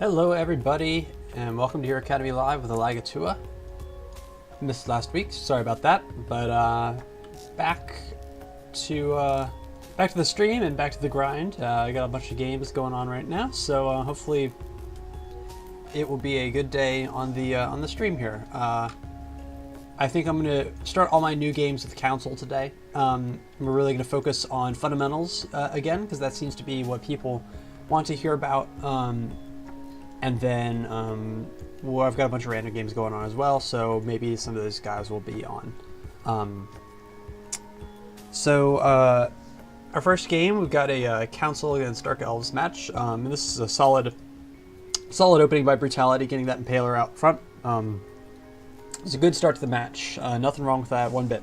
Hello everybody, and welcome to your Academy Live with Elagatua. Missed last week, sorry about that, but back to the stream and back to the grind. I got a bunch of games going on right now, so hopefully it will be a good day on the stream here. I think I'm going to start all my new games with Council today. We're really going to focus on fundamentals again, because that seems to be what people want to hear about. And then well, I've got a bunch of random games going on as well, so maybe some of those guys will be on. Our first game, we've got a Council against Dark Elves match. And this is a solid opening by Brutality, getting that Impaler out front. It's a good start to the match. Nothing wrong with that one bit.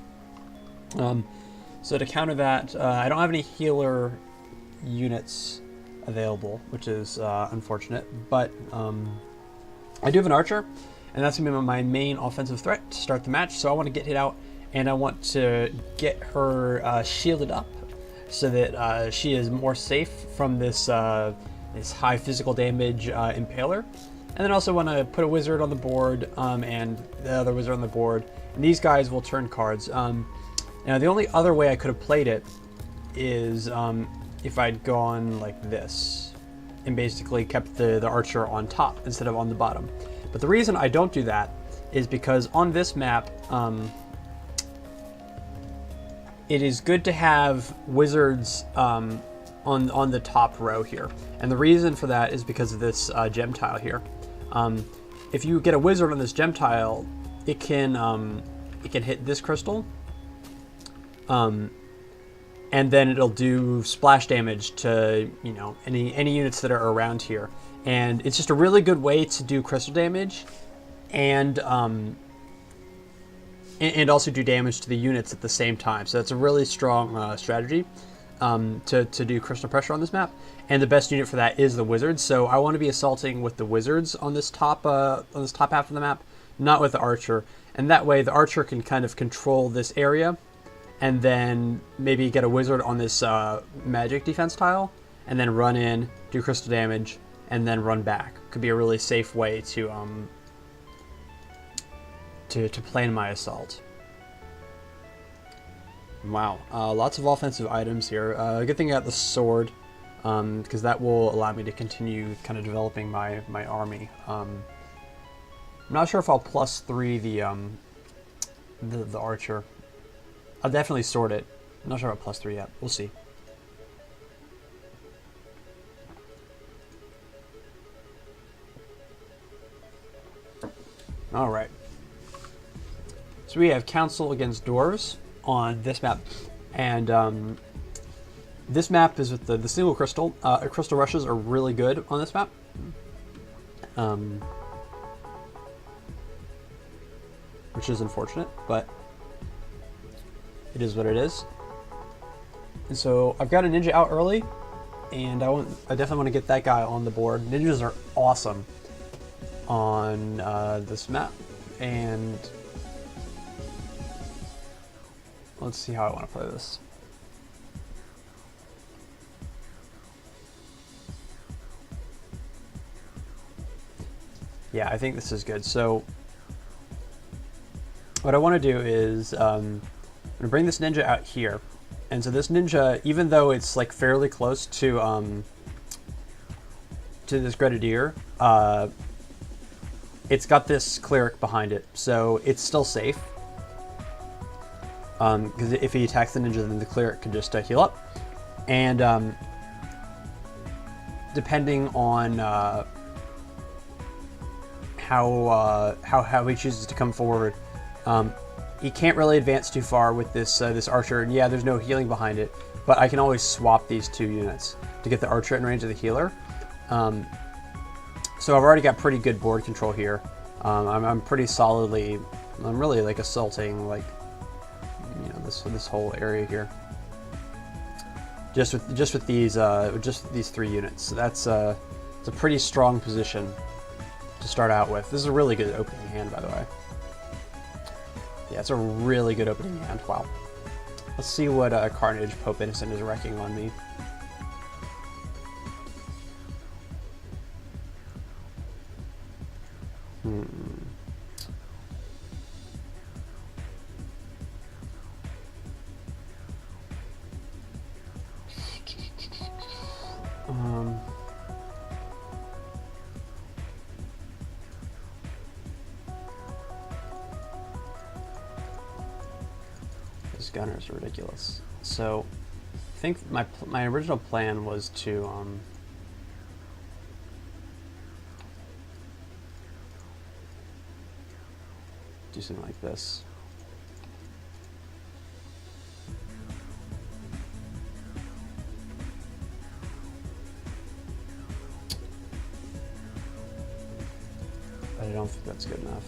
So to counter that, I don't have any healer units available, which is unfortunate, but I do have an archer, and that's gonna be my main offensive threat to start the match. So I want to get hit out, and I want to get her shielded up so that she is more safe from this this high physical damage Impaler. And then also want to put a wizard on the board and the other wizard on the board, and these guys will turn cards. Now the only other way I could have played it is if I'd gone like this and basically kept the archer on top instead of on the bottom. But the reason I don't do that is because on this map, it is good to have wizards on the top row here. And the reason for that is because of this gem tile here. If you get a wizard on this gem tile, it can hit this crystal, and then it'll do splash damage to, you know, any units that are around here. And it's just a really good way to do crystal damage and also do damage to the units at the same time. So it's a really strong strategy to do crystal pressure on this map. And the best unit for that is the wizards. So I want to be assaulting with the wizards on this top half of the map, not with the archer. And that way the archer can kind of control this area, and then maybe get a wizard on this magic defense tile, and then run in, do crystal damage, and then run back. Could be a really safe way to plan my assault. Wow, lots of offensive items here. Good thing I got the sword, because that will allow me to continue kind of developing my army. I'm not sure if I'll +3 the archer. I'll definitely sort it. I'm not sure about +3 yet. We'll see. All right. So we have Council against Dwarves on this map, and this map is with the single crystal. Crystal rushes are really good on this map. Which is unfortunate, but it is what it is. And so I've got a ninja out early, and I definitely want to get that guy on the board. Ninjas are awesome on this map, and let's see how I want to play this. Yeah, I think this is good. So what I want to do is I'm gonna bring this ninja out here, and so this ninja, even though it's like fairly close to this grenadier, it's got this cleric behind it, so it's still safe. Because if he attacks the ninja, then the cleric can just heal up, and depending on how he chooses to come forward. He can't really advance too far with this this archer, and yeah, there's no healing behind it, but I can always swap these two units to get the archer in range of the healer. So I've already got pretty good board control here. I'm really like assaulting, like, you know, this whole area here. Just with these 3 units. So it's a pretty strong position to start out with. This is a really good opening hand, by the way. Yeah, it's a really good opening hand. Wow. Let's see what Carnage Pope Innocent is wrecking on me. This gunner's ridiculous. So, I think my original plan was to do something like this. But I don't think that's good enough.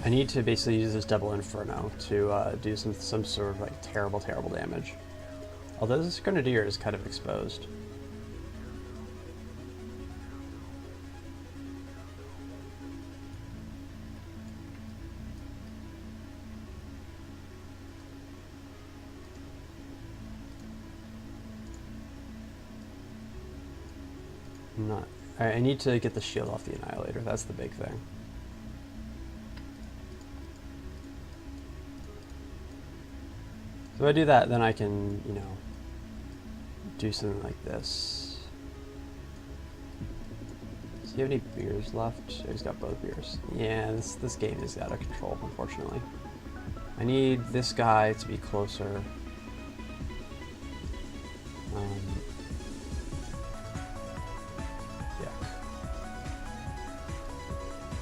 I need to basically use this double inferno to do some sort of like terrible damage. Although this grenadier is kind of exposed. I need to get the shield off the Annihilator. That's the big thing. So if I do that, then I can, you know, do something like this. Does he have any beers left? Oh, he's got both beers. Yeah, this game is out of control, unfortunately. I need this guy to be closer.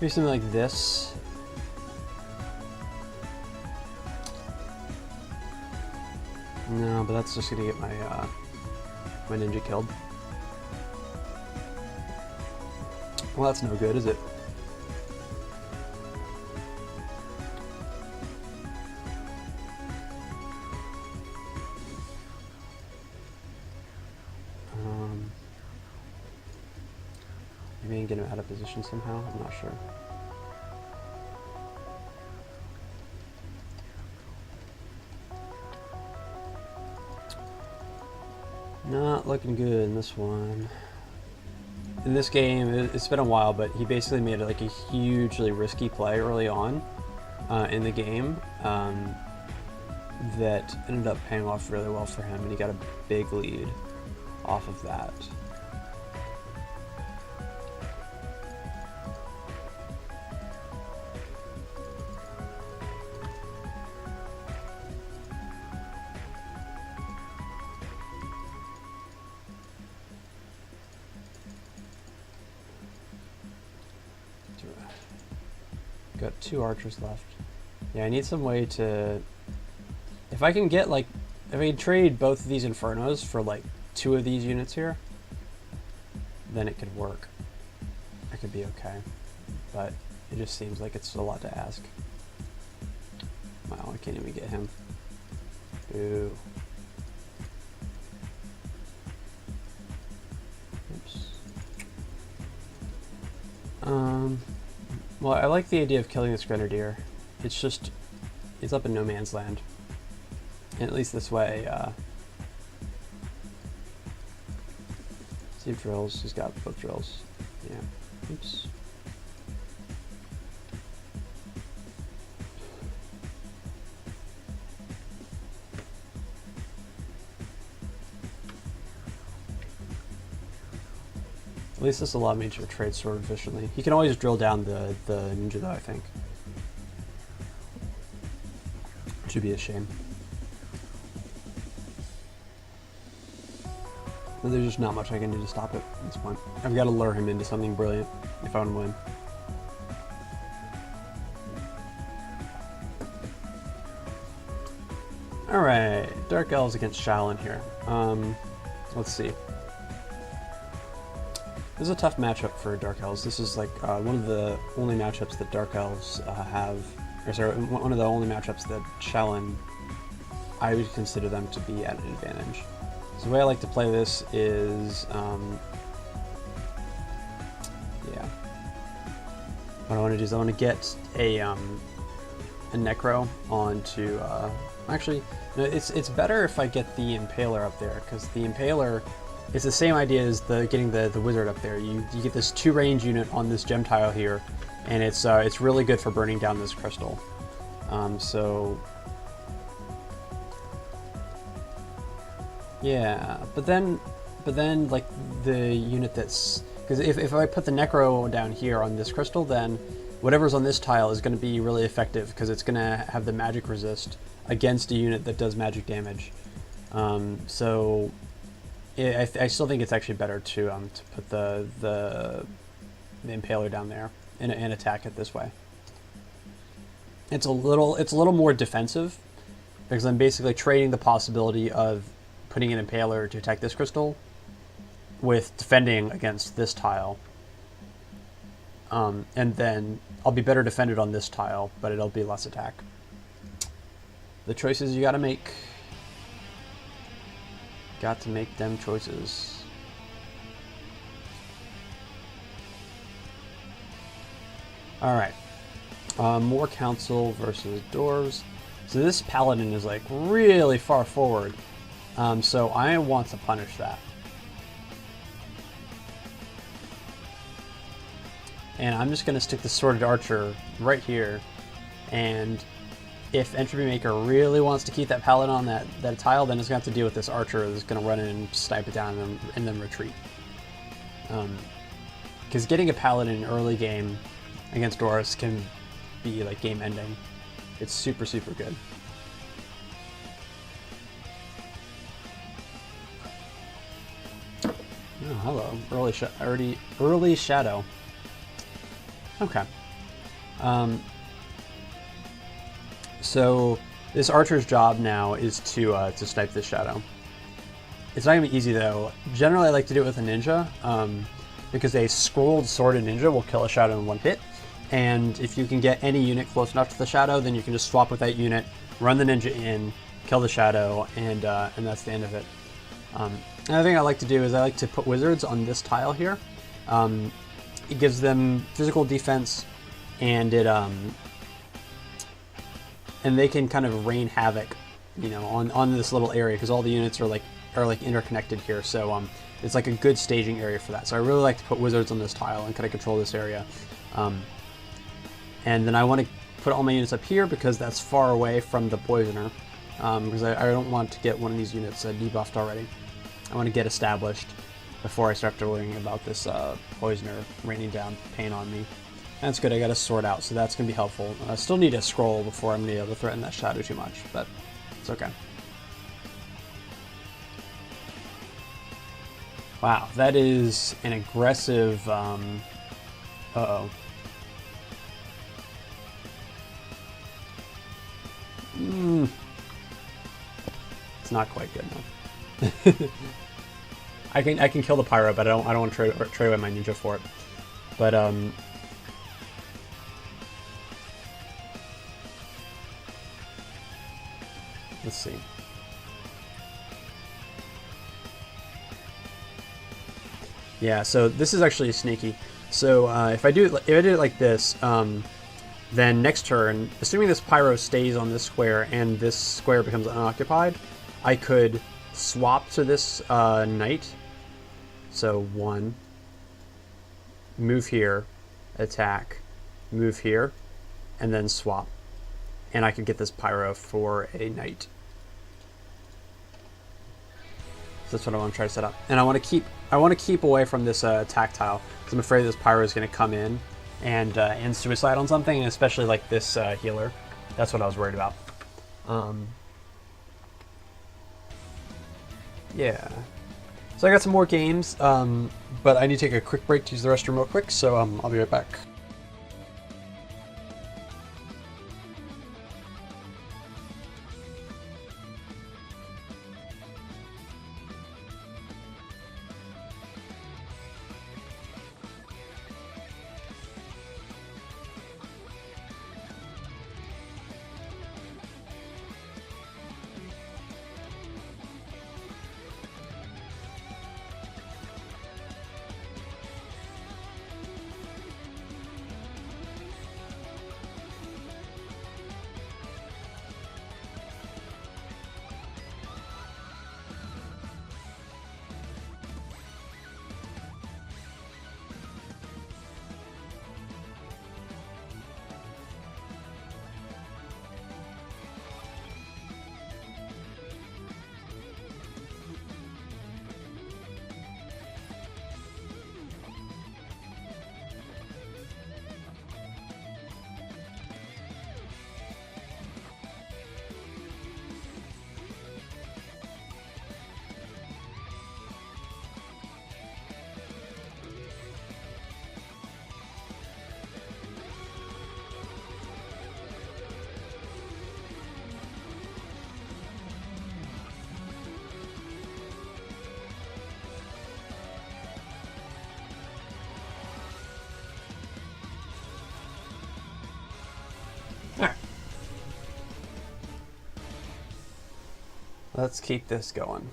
Maybe something like this. No, but that's just gonna get my my ninja killed. Well, that's no good, is it? Maybe I can get him out of position somehow. I'm not sure. Not looking good in this one. In this game, it's been a while, but he basically made like a hugely risky play early on in the game that ended up paying off really well for him, and he got a big lead off of that. Got 2 archers left. Yeah, I need some way to... If I can get, like... If I can trade both of these Infernos for, like, 2 of these units here, then it could work. I could be okay. But it just seems like it's a lot to ask. Wow, I can't even get him. Ooh. Oops. Well, I like the idea of killing this Grenadier. It's just, it's up in no man's land. And at least this way, see drills, he's got both drills. Yeah, oops. At least this allowed me to trade sword efficiently. He can always drill down the ninja though, I think. Which would be a shame. But there's just not much I can do to stop it at this point. I've got to lure him into something brilliant if I want to win. Alright, Dark Elves against Shaolin here. Let's see. This is a tough matchup for Dark Elves. This is like one of the only matchups that Dark Elves have, or sorry, one of the only matchups that Shaolin, I would consider them to be at an advantage. So the way I like to play this is, yeah. What I want to do is I want to get a a Necro onto. Actually, no, it's better if I get the Impaler up there, because the Impaler is the same idea as getting the Wizard up there. You get this 2-range unit on this gem tile here, and it's really good for burning down this crystal. So yeah, but then like the unit that's, because if I put the Necro down here on this crystal, then whatever's on this tile is going to be really effective, because it's going to have the magic resist against a unit that does magic damage. So I still think it's actually better to put the Impaler down there and attack it this way. It's a little more defensive, because I'm basically trading the possibility of putting an Impaler to attack this crystal with defending against this tile. And then I'll be better defended on this tile, but it'll be less attack. The choices you gotta make. Got to make them choices. Alright. More Council versus Dwarves. So this Paladin is like really far forward. So I want to punish that. And I'm just going to stick the Sworded Archer right here. And if Entropy Maker really wants to keep that Paladin on that tile, then it's going to have to deal with this Archer that's going to run in and snipe it down and then retreat. Because getting a Paladin early game against Dwarves can be like game ending. It's super, super good. Oh, hello. Early Shadow. Okay. So this Archer's job now is to snipe this Shadow. It's not gonna be easy though. Generally, I like to do it with a Ninja, because a scrolled Sworded Ninja will kill a Shadow in one hit. And if you can get any unit close enough to the Shadow, then you can just swap with that unit, run the Ninja in, kill the Shadow, and that's the end of it. Another thing I like to do is I like to put Wizards on this tile here. It gives them physical defense, and and they can kind of rain havoc, you know, on this little area, because all the units are like interconnected here. So it's like a good staging area for that. So I really like to put Wizards on this tile and kind of control this area. And then I want to put all my units up here because that's far away from the Poisoner, because I don't want to get one of these units debuffed already. I want to get established before I start to worrying about this Poisoner raining down pain on me. That's good, I got a Sword out, so that's going to be helpful. I still need a Scroll before I'm going to be able to threaten that Shadow too much, but it's okay. Wow, that is an aggressive... uh-oh. It's not quite good enough. I can kill the Pyro, but I don't want to trade away my Ninja for it. But let's see. Yeah, so this is actually sneaky. So if I do it like this, then next turn, assuming this Pyro stays on this square and this square becomes unoccupied, I could swap to this Knight. So 1, move here, attack, move here, and then swap. And I could get this Pyro for a Knight. So that's what I want to try to set up. And I want to keep away from this attack tile, because I'm afraid this Pyro is going to come in and suicide on something, and especially like this healer. That's what I was worried about. Yeah. So I got some more games, but I need to take a quick break to use the restroom real quick, so I'll be right back. let's keep this going.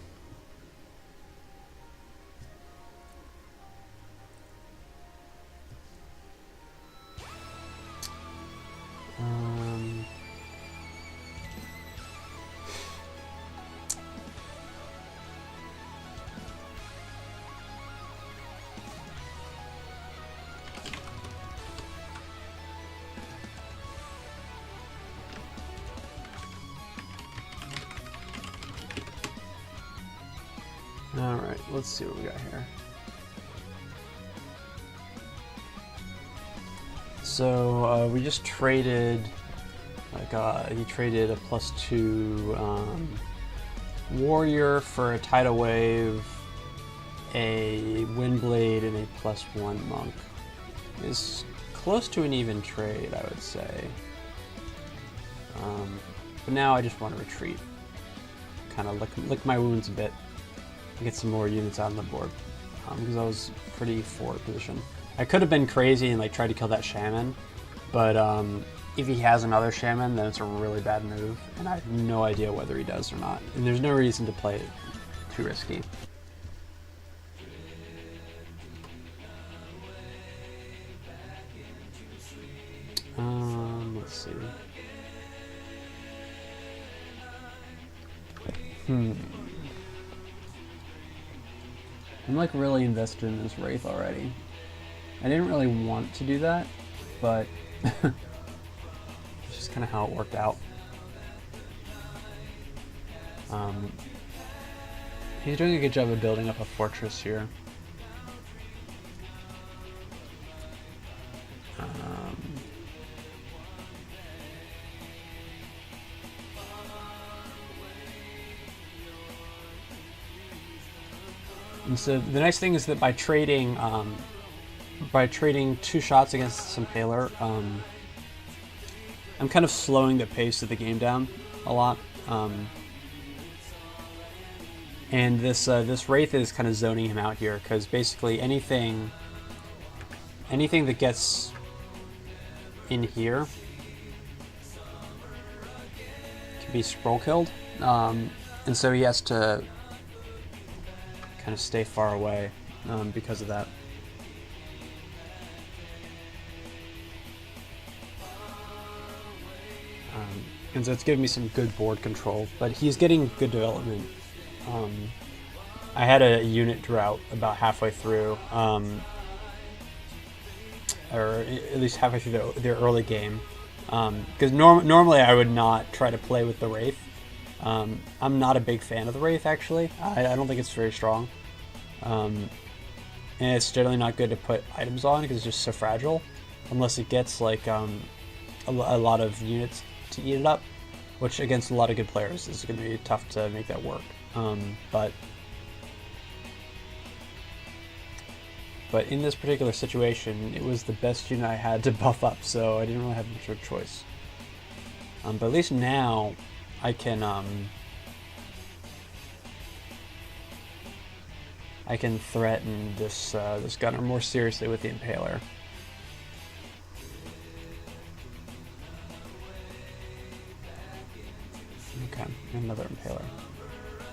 Alright, let's see what we got here. So we just traded, he traded a +2 warrior for a tidal wave, a windblade, and a +1 monk. It's close to an even trade, I would say. But now I just want to retreat, kind of lick my wounds a bit. Get some more units out on the board, because I was pretty forward position. I could have been crazy and like tried to kill that shaman, but if he has another shaman, then it's a really bad move, and I have no idea whether he does or not. And there's no reason to play it too risky. Let's see. I'm like really invested in this Wraith already. I didn't really want to do that, but it's just kind of how it worked out. He's doing a good job of building up a fortress here. And so the nice thing is that by trading 2 shots against some Paler, I'm kind of slowing the pace of the game down a lot. And this Wraith is kind of zoning him out here, because basically anything that gets in here can be scroll killed, and so he has to kind of stay far away because of that. And so it's giving me some good board control, but he's getting good development. I had a unit drought about halfway through, or at least halfway through the early game, because normally I would not try to play with the Wraith. I'm not a big fan of the Wraith, actually. I don't think it's very strong. And it's generally not good to put items on because it's just so fragile, unless it gets like a lot of units to eat it up, which against a lot of good players is going to be tough to make that work. But in this particular situation, it was the best unit I had to buff up, so I didn't really have much of a choice. But at least now I can threaten this gunner more seriously with the Impaler. Okay, another Impaler.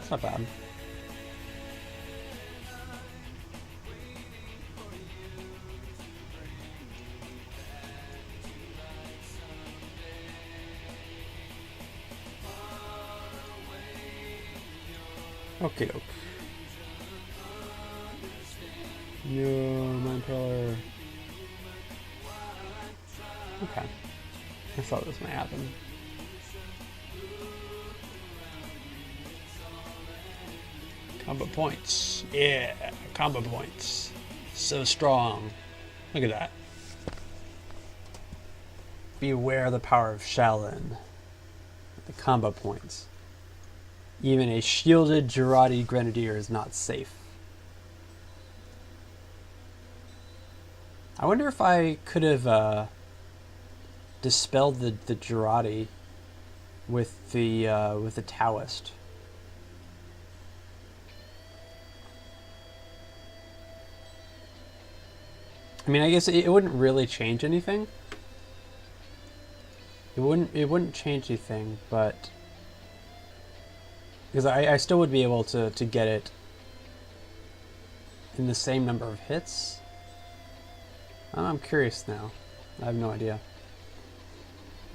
It's not bad. Okie doke. Yo, my Impaler. Okay. I thought this might happen. Combo points. Yeah, combo points. So strong. Look at that. Beware the power of Shaolin. The combo points. Even a shielded Girardi Grenadier is not safe. I wonder if I could have dispelled the Girardi with the Taoist. I mean, I guess it wouldn't really change anything. It wouldn't change anything, but Because I still would be able to get it in the same number of hits. I'm curious now. I have no idea.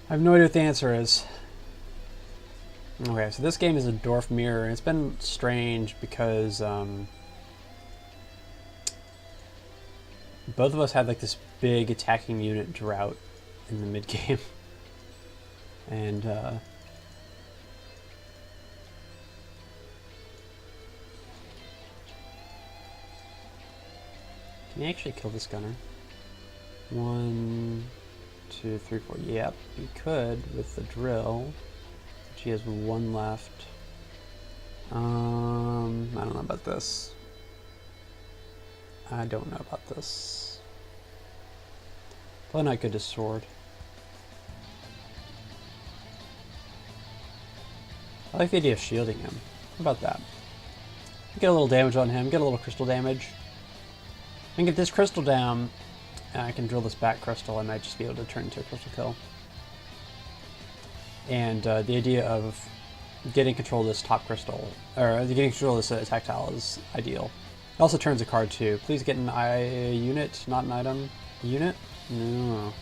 I have no idea what the answer is. Okay, so this game is a dwarf mirror, and it's been strange because both of us had like this big attacking unit drought in the mid game, and can you actually kill this gunner? 1, 2, 3, 4. Yep, you could with the drill. She has 1 left. I don't know about this. I don't know about this. Probably not good to sword. I like the idea of shielding him. How about that? Get a little damage on him, get a little crystal damage. And get this crystal down, and I can drill this back crystal. I might just be able to turn into a crystal kill. And the idea of getting control of this top crystal, or getting control of this attack tile is ideal. It also turns a card too. Please get a unit, not an item. Unit? No.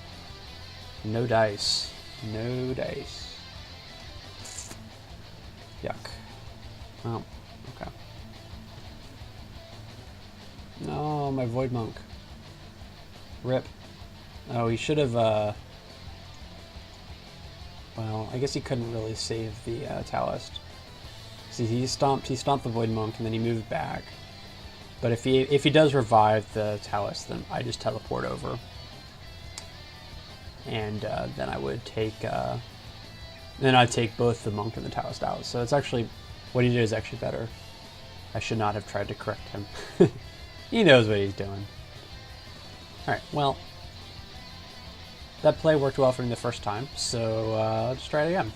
No dice. No dice. Yuck. Oh, okay. No, my Void Monk. Rip. Oh, he should have, well, I guess he couldn't really save the Taoist. See, he stomped the Void Monk and then he moved back. But if he does revive the Taoist, then I just teleport over. And then I would take, then I'd take both the Monk and the Taoist out. So it's actually, what he did is actually better. I should not have tried to correct him. He knows what he's doing. Alright, well, that play worked well for me the first time, so let's try it again.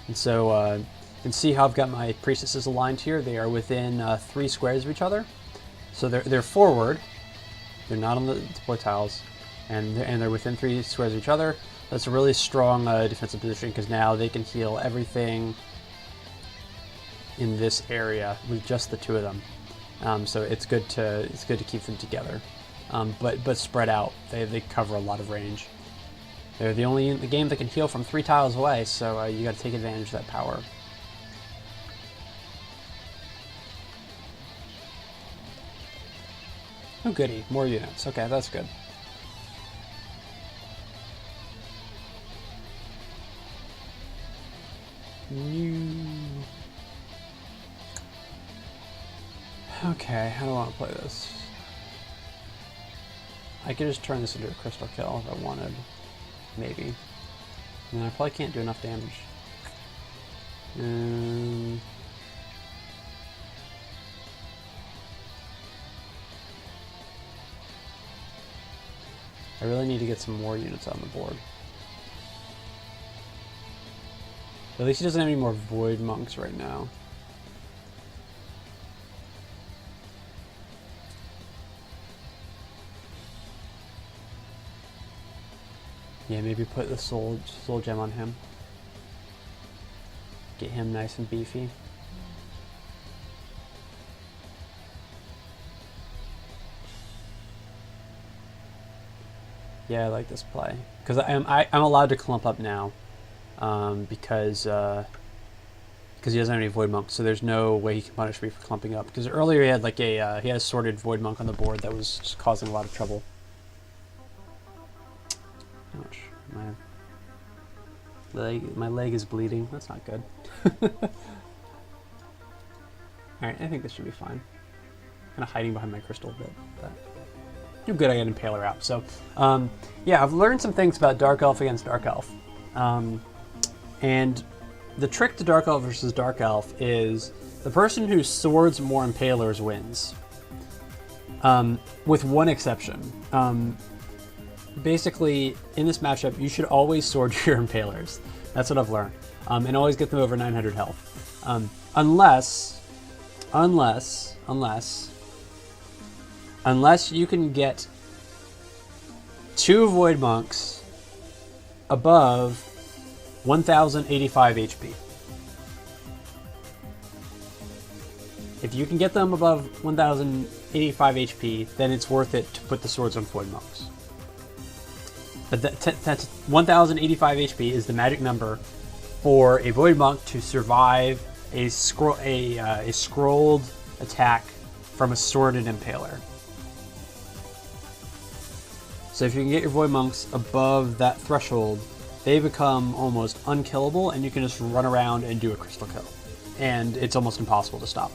And so you can see how I've got my priestesses aligned here. They are within 3 squares of each other. So they're forward. They're not on the deploy tiles, and they're within 3 squares of each other. That's a really strong defensive position because now they can heal everything in this area with just the 2 of them. So it's good to keep them together, but spread out. They cover a lot of range. They're the only in the game that can heal from 3 tiles away, so you got to take advantage of that power. Oh goody, more units. Okay, that's good. Okay, how do I want to play this? I could just turn this into a crystal kill if I wanted. Maybe. And I probably can't do enough damage. I really need to get some more units on the board. At least he doesn't have any more Void Monks right now. Yeah, maybe put the soul gem on him. Get him nice and beefy. Yeah, I like this play because I'm allowed to clump up now, because he doesn't have any Void Monks, so there's no way he can punish me for clumping up. Because earlier he had like he had a sorted Void Monk on the board that was just causing a lot of trouble. Ouch. My leg is bleeding. That's not good. Alright, I think this should be fine. Kind of hiding behind my crystal a bit, but you're good. I got Impaler out. So, yeah, I've learned some things about Dark Elf against Dark Elf. And the trick to Dark Elf versus Dark Elf is the person who swords more Impalers wins. With one exception. Basically, in this matchup, you should always sword your Impalers. That's what I've learned. And always get them over 900 health. Unless you can get 2 Void Monks above 1,085 HP. If you can get them above 1,085 HP, then it's worth it to put the swords on Void Monks. But that's 1,085 HP is the magic number for a Void Monk to survive a scrolled attack from a Sworded Impaler. So if you can get your Void Monks above that threshold, they become almost unkillable, and you can just run around and do a crystal kill. And it's almost impossible to stop.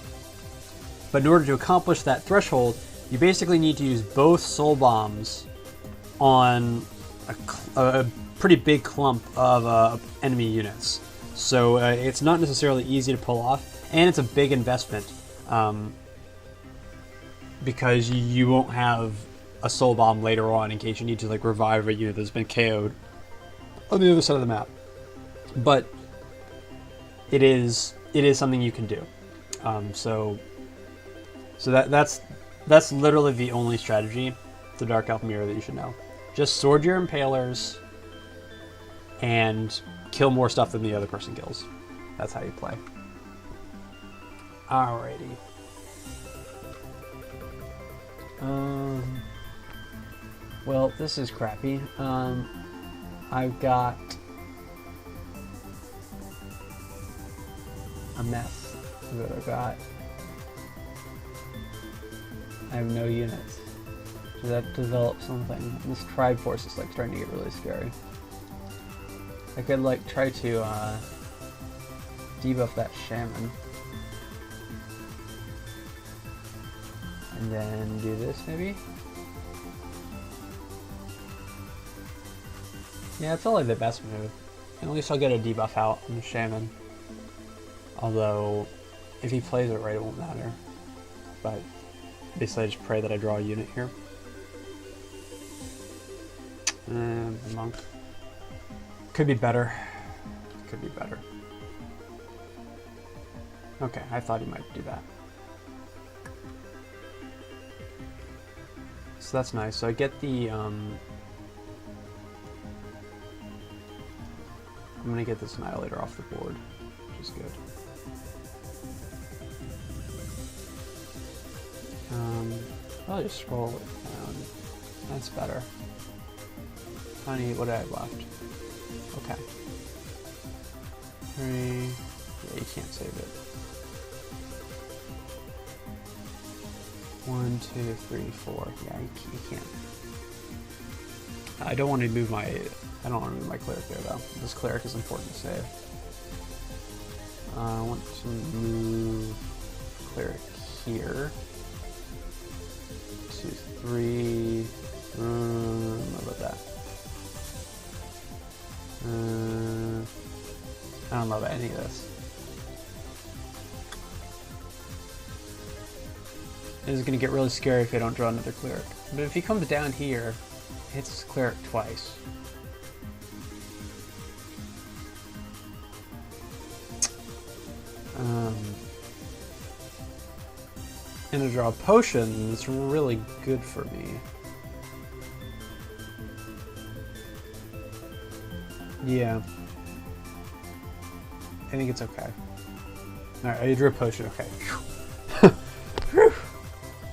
But in order to accomplish that threshold, you basically need to use both soul bombs on a pretty big clump of enemy units. So it's not necessarily easy to pull off, and it's a big investment because you won't have a soul bomb later on in case you need to like revive a unit that's been KO'd on the other side of the map. But it is something you can do. So that's literally the only strategy to Dark Elf Mirror that you should know. Just sword your impalers and kill more stuff than the other person kills. That's how you play. Alrighty. Well, this is crappy. I've got a mess. I have no units. So that developed something. This tribe force is like starting to get really scary. I could like try to debuff that shaman. And then do this maybe? Yeah, it's probably the best move. And at least I'll get a debuff out on the shaman. Although, if he plays it right, it won't matter. But basically I just pray that I draw a unit here. And the monk. Could be better. Could be better. Okay, I thought he might do that. So that's nice. So I get the I'm gonna get this Annihilator off the board, which is good. I'll just scroll it down. That's better. Honey, what do I have left? Okay. 3. Yeah, you can't save it. 1, 2, 3, 4. Yeah, you can't. I don't want to move my. I don't want to move my cleric there though. This cleric is important to save. I want to move cleric here. 2, 3. What about that? I don't know about any of this. This is going to get really scary if I don't draw another cleric. But if he comes down here, hits his cleric twice. And to draw a potion, it's really good for me. Yeah. I think it's okay. Alright, I drew a potion, okay.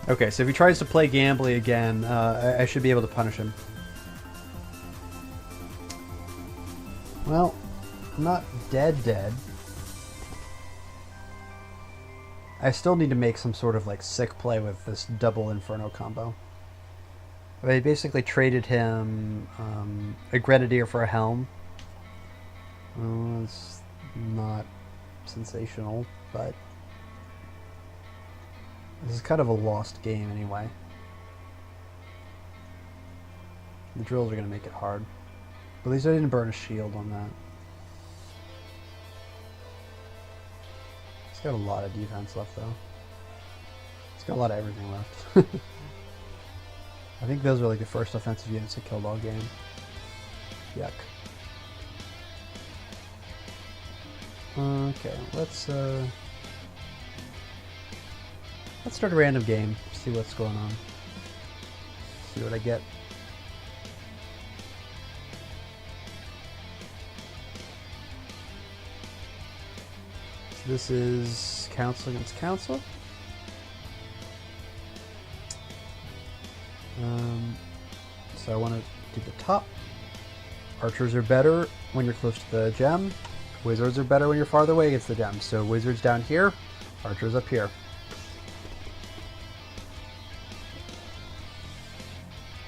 Okay, so if he tries to play Gambly again, I should be able to punish him. Well, I'm not dead. I still need to make some sort of like sick play with this double Inferno combo. I basically traded him a Grenadier for a Helm. Well, it's not sensational, but this is kind of a lost game anyway. The drills are going to make it hard. But at least I didn't burn a shield on that. He's got a lot of defense left though. He's got a lot of everything left. I think those were like the first offensive units I killed all game. Yuck. Okay, let's start a random game, see what's going on. See what I get. This is council against council. So I want to do the top. Archers are better when you're close to the gem. Wizards are better when you're farther away against the gem. So wizards down here, archers up here.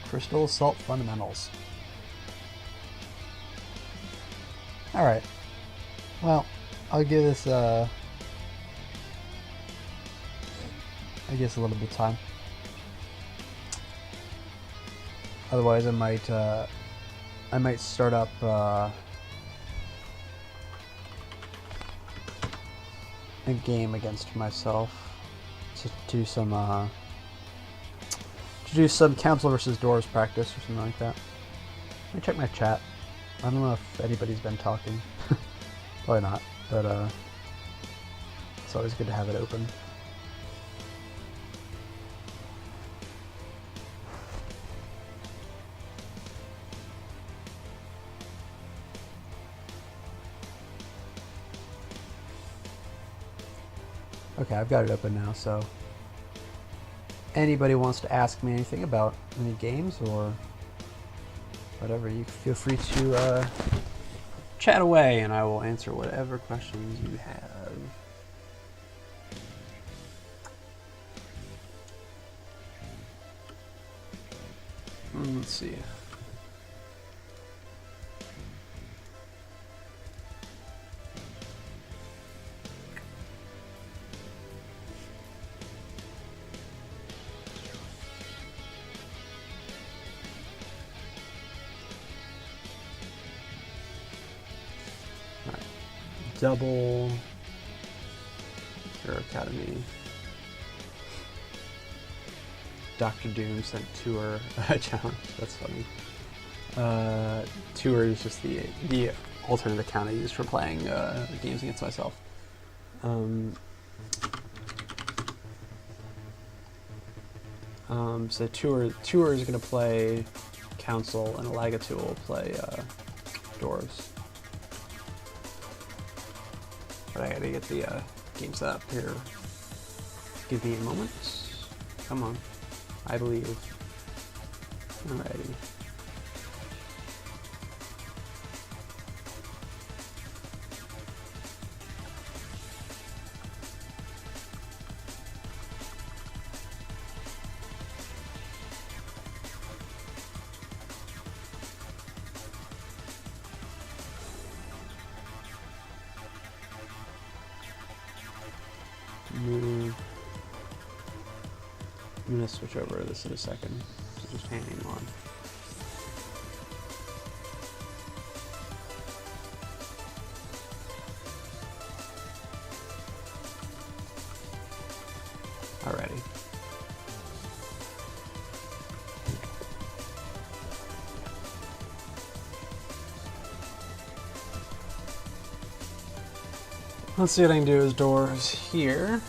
Crystal Assault Fundamentals. Alright. Well, I'll give this I guess a little bit of time. Otherwise I might start up a game against myself to do some council versus doors practice or something like that. Let me check my chat. I don't know if anybody's been talking. Probably not, but it's always good to have it open. Okay, I've got it open now, so anybody wants to ask me anything about any games or whatever, you feel free to chat away and I will answer whatever questions you have. Let's see. Double your academy. Dr. Doom sent Tour a challenge. That's funny. Tour is just the alternate account I use for playing games against myself. So Tour is going to play Council, and Elagatua will play Dwarves. But I gotta get the game set up here. Give me a moment. Come on. I believe. Alrighty. I'm gonna switch over to this in a second, so just hang on. Alrighty. Let's see what I can do as doors here.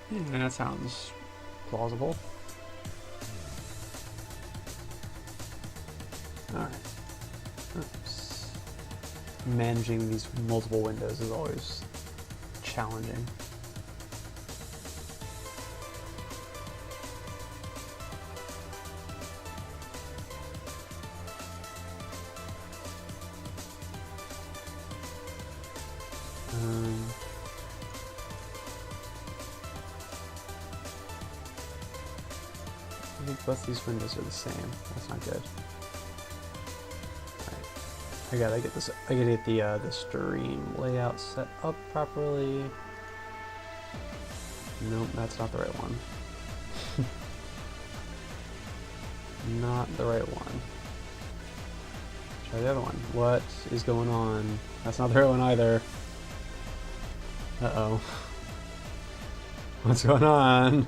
Yeah, that sounds plausible. Alright. Oops. Managing these multiple windows is always challenging. I think both these windows are the same. That's not good. Alright. I gotta get this. I gotta get the stream layout set up properly. Nope, that's not the right one. Not the right one. Try the other one. What is going on? That's not the right one either. Uh-oh. What's going on?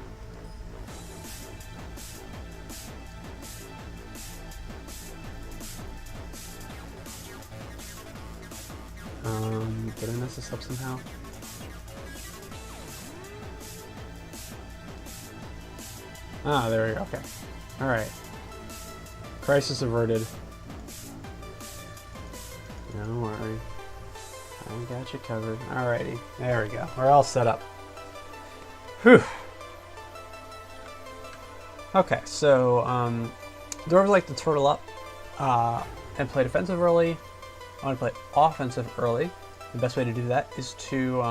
Did I mess this up somehow? Ah, there we go. Okay. Alright. Crisis averted. Don't worry. I got you covered. Alrighty. There we go. We're all set up. Whew. Okay, so, Dwarves like to turtle up and play defensive early. I want to play offensive early. The best way to do that is to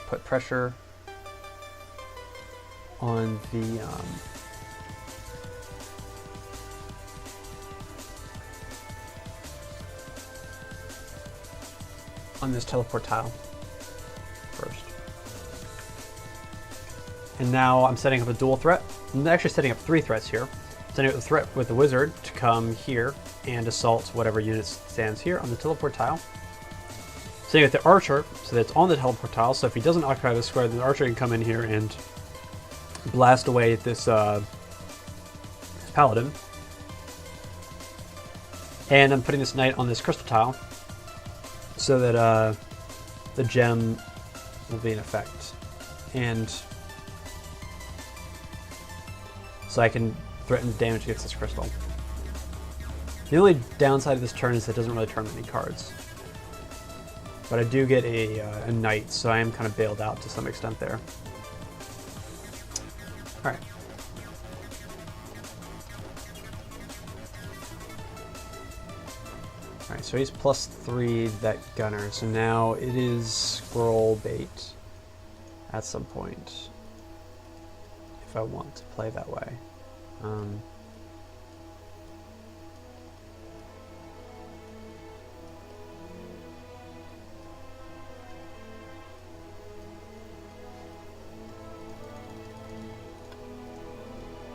put pressure on the on this teleport tile first. And now I'm setting up a dual threat. I'm actually setting up 3 threats here. Setting up the threat with the wizard to come here and assault whatever unit stands here on the teleport tile. Setting up the archer so that it's on the teleport tile, so if he doesn't occupy the square, then the archer can come in here and blast away this paladin. And I'm putting this knight on this crystal tile so that the gem will be in effect. And so I can threaten damage against this crystal. The only downside of this turn is it doesn't really turn many cards. But I do get a knight, so I am kind of bailed out to some extent there. Alright. Alright, so he's +3 that gunner, so now it is scroll bait at some point. If I want to play that way.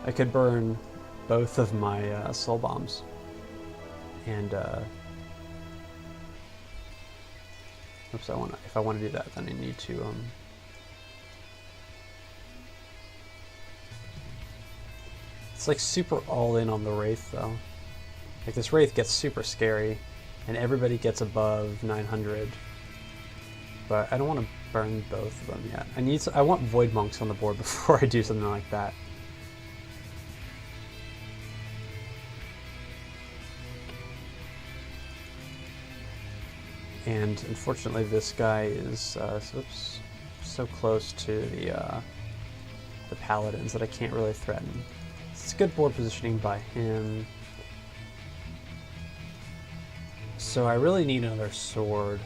I could burn both of my soul bombs, and oops, if I want to do that, then I need to it's like super all in on the Wraith though. Like this Wraith gets super scary and everybody gets above 900. But I don't want to burn both of them yet. I want Void Monks on the board before I do something like that. And unfortunately this guy is so close to the paladins that I can't really threaten. It's good board positioning by him. So I really need another sword.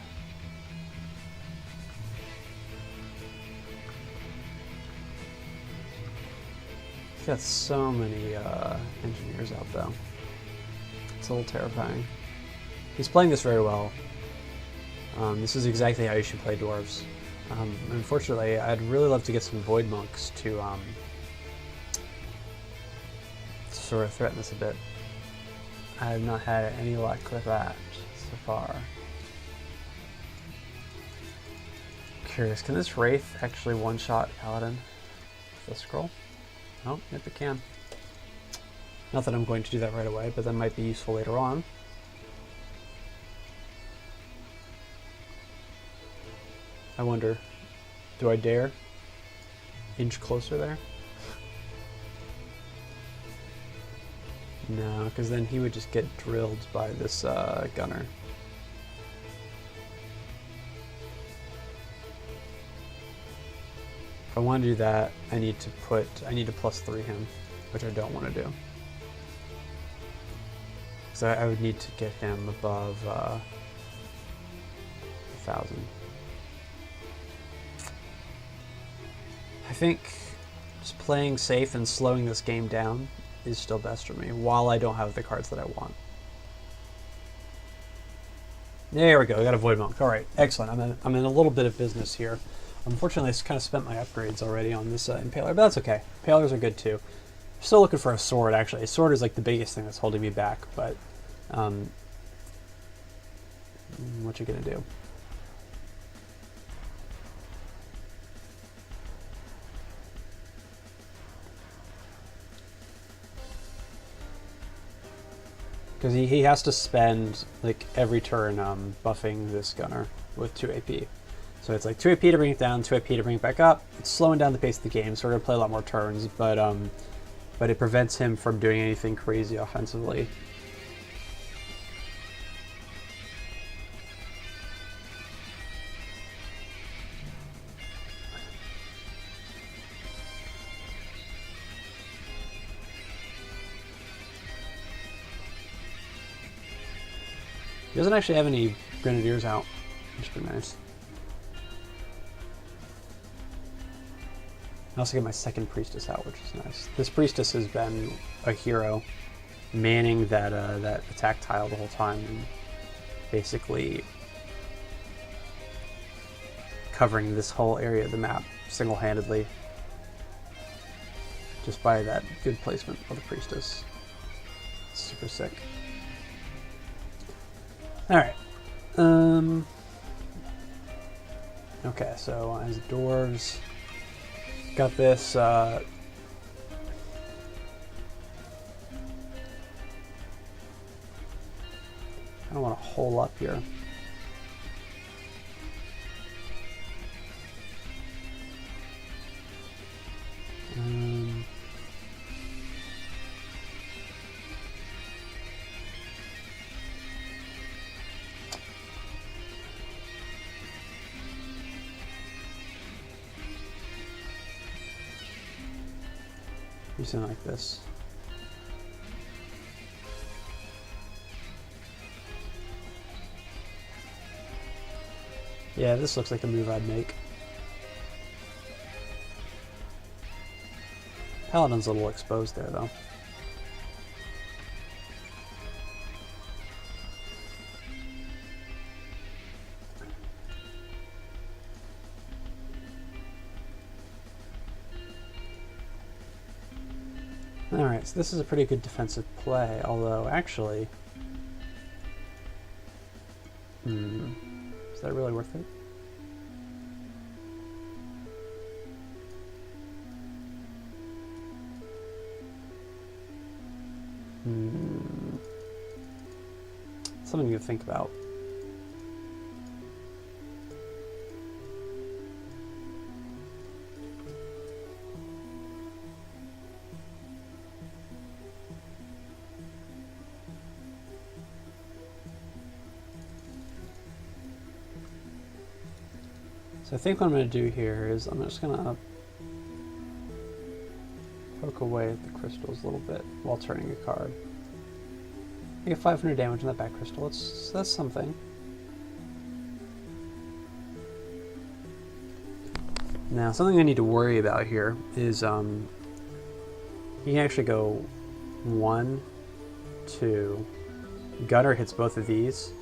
He's got so many engineers out though. It's a little terrifying. He's playing this very well. This is exactly how you should play dwarves. Unfortunately, I'd really love to get some Void Monks to sort of threaten this a bit. I have not had any luck with that so far. Curious, can this Wraith actually one-shot Paladin with the scroll? Oh, yep, it can. Not that I'm going to do that right away, but that might be useful later on. I wonder, do I dare inch closer there? No, because then he would just get drilled by this gunner. If I want to do that, I need to +3 him, which I don't want to do. So I would need to get him above 1,000. I think just playing safe and slowing this game down is still best for me, while I don't have the cards that I want. There we go, I got a Void Monk. Alright, excellent. I'm in a little bit of business here. Unfortunately, I kind of spent my upgrades already on this Impaler, but that's okay. Impalers are good too. Still looking for a sword, actually. A sword is like the biggest thing that's holding me back, but what you gonna do? Because he has to spend like every turn buffing this gunner with 2 AP. So it's like 2 AP to bring it down, 2 AP to bring it back up. It's slowing down the pace of the game, so we're gonna play a lot more turns, but it prevents him from doing anything crazy offensively. He doesn't actually have any grenadiers out, which is pretty nice. I also get my second priestess out, which is nice. This priestess has been a hero, manning that that attack tile the whole time, and basically covering this whole area of the map single-handedly, just by that good placement of the priestess. It's super sick. All right. Okay, so as dwarves, got this. I don't want to hole up here. Do something like this. Yeah, this looks like the move I'd make. Paladin's a little exposed there, though. Alright, so this is a pretty good defensive play, although actually... is that really worth it? Something to think about. So I think what I'm going to do here is I'm just going to poke away at the crystals a little bit while turning a card. I get 500 damage on that back crystal. That's something. Now, something I need to worry about here is you can actually go 1, 2, Gunner hits both of these,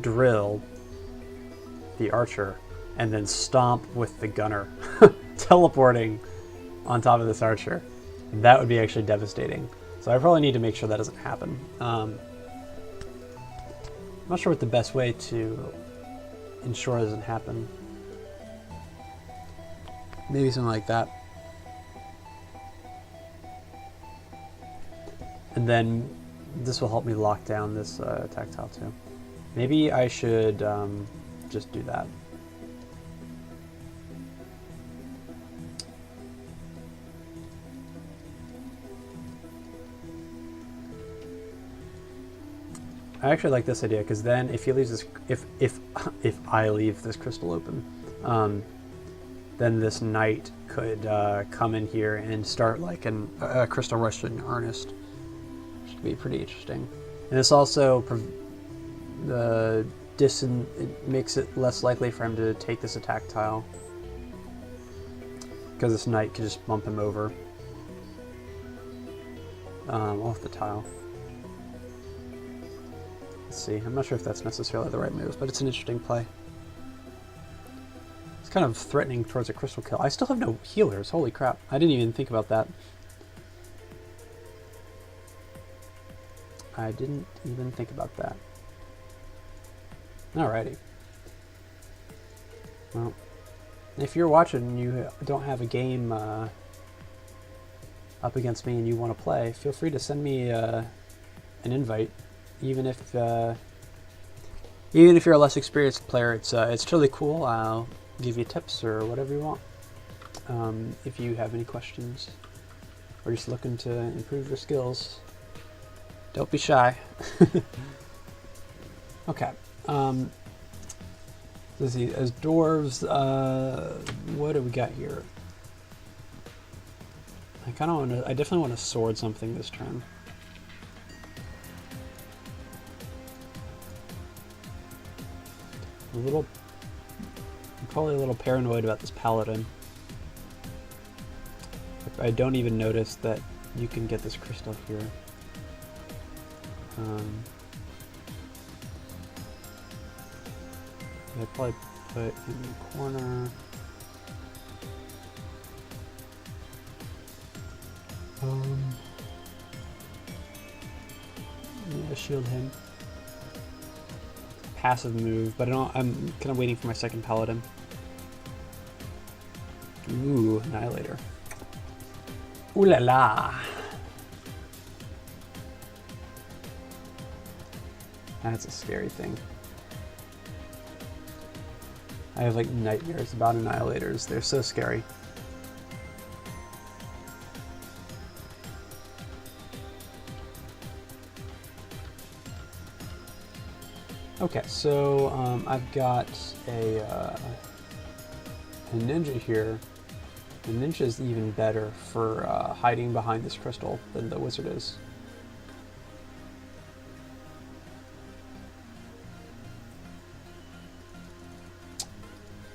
drill the archer, and then stomp with the gunner, teleporting on top of this archer. That would be actually devastating. So I probably need to make sure that doesn't happen. I'm not sure what the best way to ensure it doesn't happen. Maybe something like that. And then this will help me lock down this tactile too. Maybe I should just do that. I actually like this idea because then if he leaves this, if I leave this crystal open, then this knight could come in here and start like a crystal rush in earnest, which would be pretty interesting. And this also it makes it less likely for him to take this attack tile because this knight could just bump him over off the tile. Let's see, I'm not sure if that's necessarily the right move, but it's an interesting play. It's kind of threatening towards a crystal kill. I still have no healers, holy crap. I didn't even think about that. I didn't even think about that. Alrighty. Well, if you're watching and you don't have a game up against me and you want to play, feel free to send me an invite. even if you're a less experienced player, it's totally cool. I'll give you tips or whatever you want. If you have any questions or just looking to improve your skills, don't be shy. Okay. Let's see. As dwarves, what do we got here? I definitely want to sword something this turn. I'm probably a little paranoid about this paladin. I don't even notice that you can get this crystal here. I'd probably put in the corner. Yeah, shield him. Passive move, but I'm kind of waiting for my second paladin. Ooh, Annihilator. Ooh la la. That's a scary thing. I have like nightmares about Annihilators. They're so scary. Okay, so I've got a ninja here. The ninja is even better for hiding behind this crystal than the wizard is.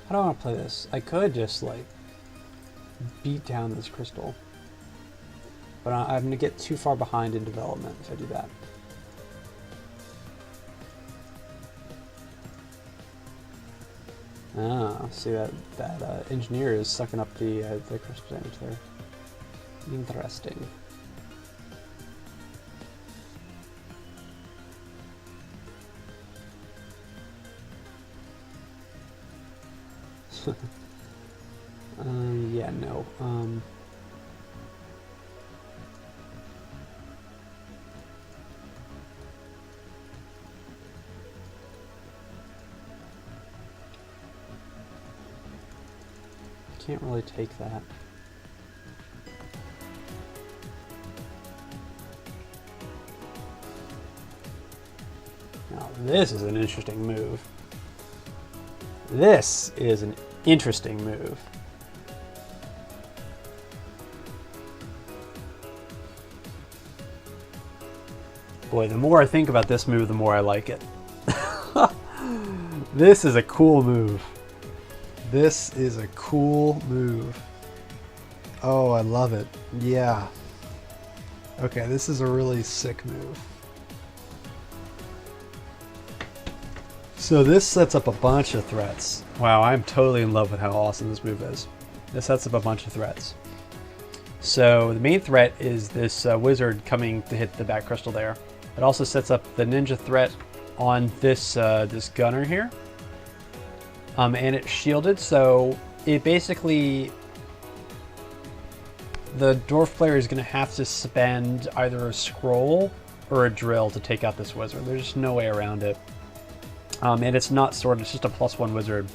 How do I want to play this? I could just like beat down this crystal, but I'm going to get too far behind in development if I do that. Ah, see that engineer is sucking up the crystal damage there. Interesting. Yeah, no. Can't really take that. Now, this is an interesting move. This is an interesting move. Boy, the more I think about this move, the more I like it. This is a cool move. This is a cool move. Oh, I love it. Yeah. Okay, this is a really sick move. So this sets up a bunch of threats. Wow, I'm totally in love with how awesome this move is. This sets up a bunch of threats. So the main threat is this wizard coming to hit the back crystal there. It also sets up the ninja threat on this this gunner here. And it's shielded, so it basically, the dwarf player is going to have to spend either a scroll or a drill to take out this wizard. There's just no way around it. And it's not sword, it's just a +1 wizard.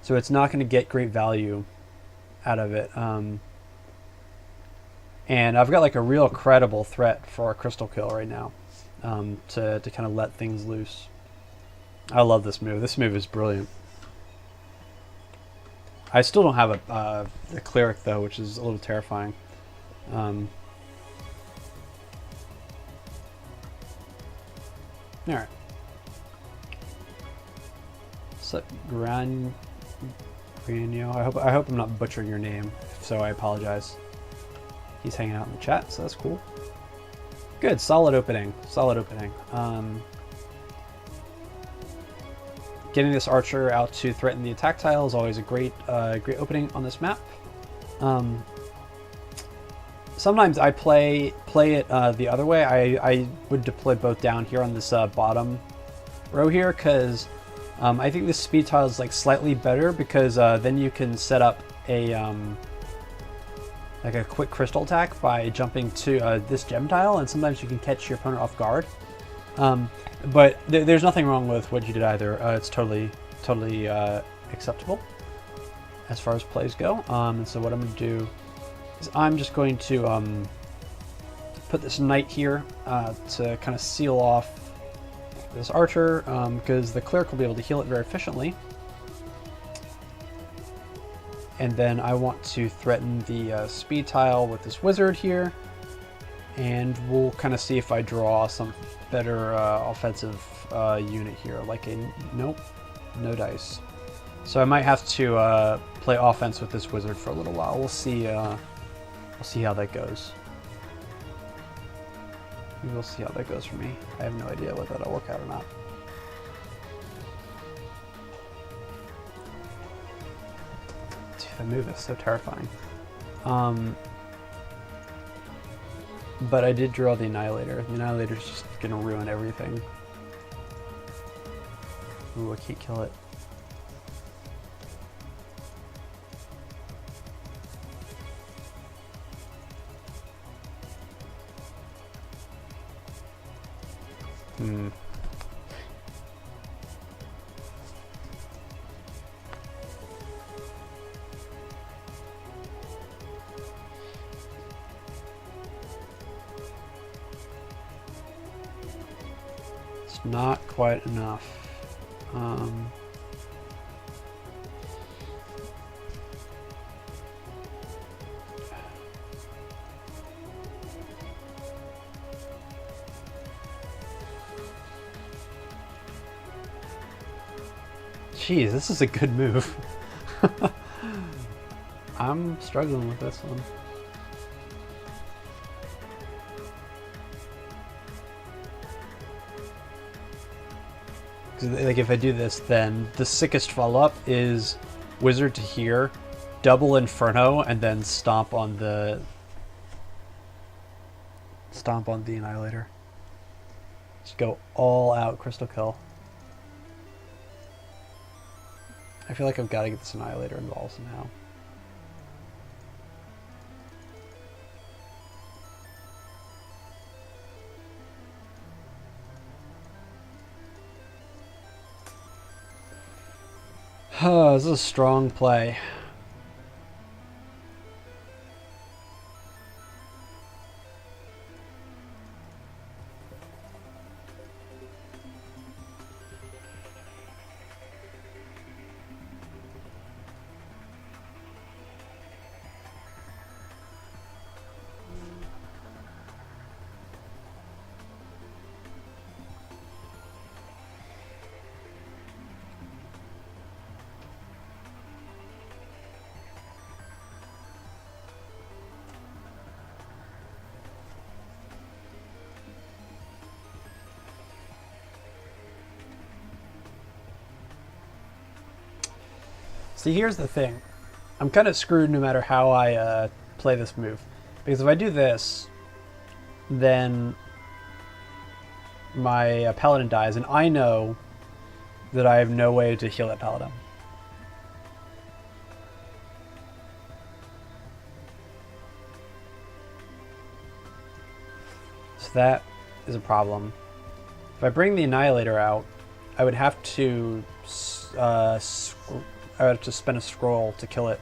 So it's not going to get great value out of it. And I've got like a real credible threat for a crystal kill right now, to kind of let things loose. I love this move. This move is brilliant. I still don't have a cleric though, which is a little terrifying. All right. So Granio. I hope I'm not butchering your name. If so, I apologize. He's hanging out in the chat, so that's cool. Good, solid opening. Solid opening. Getting this archer out to threaten the attack tile is always a great opening on this map. Sometimes I play it the other way. I would deploy both down here on this bottom row here, because I think this speed tile is like slightly better, because then you can set up a like a quick crystal attack by jumping to this gem tile, and sometimes you can catch your opponent off guard. But there's nothing wrong with what you did either. It's totally acceptable as far as plays go. And so what I'm going to do is I'm just going to put this knight here to kind of seal off this archer, because the cleric will be able to heal it very efficiently. And then I want to threaten the speed tile with this wizard here, and we'll kind of see if I draw some better offensive unit here, like a nope, no dice. So I might have to play offense with this wizard for a little while. We'll see how that goes. We'll see how that goes for me. I have no idea whether that'll work out or not. Dude, that move is so terrifying. But I did draw the Annihilator. The Annihilator's just gonna ruin everything. Ooh, I can't kill it. It's not quite enough. Jeez, this is a good move. I'm struggling with this one. Like, if I do this, then the sickest follow-up is wizard to here, double inferno, and then stomp on the Annihilator. Just go all out crystal kill. I feel like I've got to get this Annihilator involved somehow. This is a strong play. See, here's the thing. I'm kind of screwed no matter how I play this move. Because if I do this, then my paladin dies, and I know that I have no way to heal that paladin. So that is a problem. If I bring the Annihilator out, I would have to spend a scroll to kill it.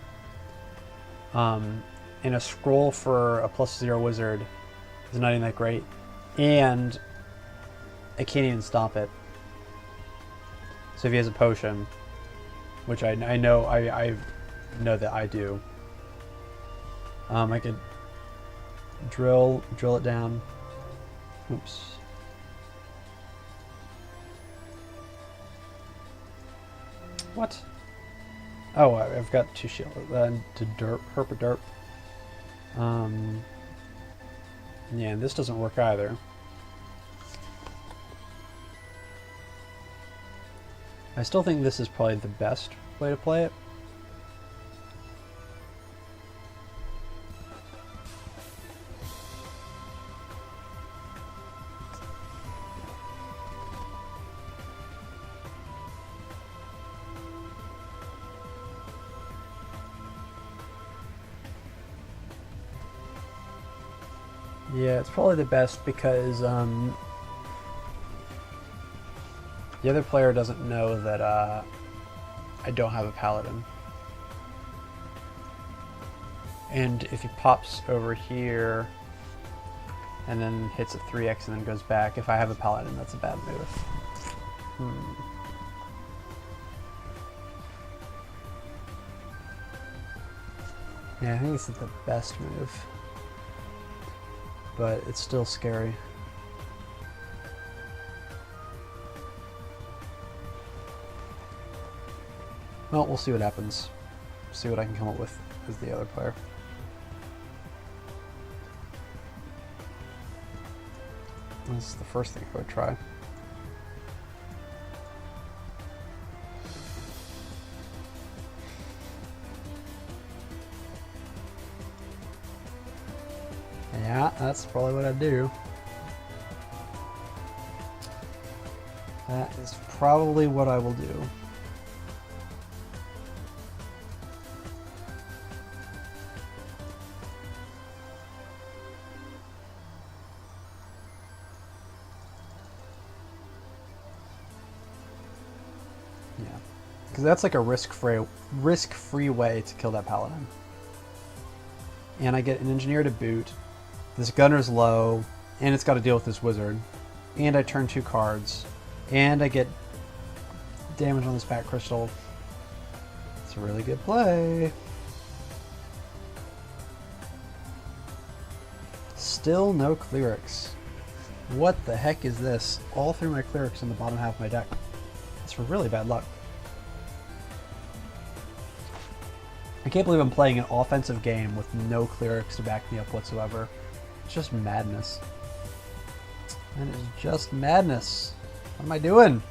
And a scroll for a +0 wizard is not even that great. And I can't even stop it. So if he has a potion, which I know I know that I do, I could drill it down. Oops. What? Oh, I've got 2 shield to derp, herp a derp. Yeah, and this doesn't work either. I still think this is probably the best way to play it. Yeah, it's probably the best because The other player doesn't know that I don't have a paladin. And if he pops over here and then hits a 3x and then goes back, if I have a paladin, that's a bad move. Yeah, I think this is the best move, but it's still scary. Well, we'll see what happens. See what I can come up with as the other player. This is the first thing I would try. Yeah, that's probably what I'd do. That is probably what I will do. Yeah, because that's like a risk-free way to kill that paladin. And I get an engineer to boot. This gunner's low, and it's got to deal with this wizard. And I turn 2 cards, and I get damage on this back crystal. It's a really good play. Still no clerics. What the heck is this? All 3 of my clerics in the bottom half of my deck. That's for really bad luck. I can't believe I'm playing an offensive game with no clerics to back me up whatsoever. It's just madness. That is just madness. What am I doing?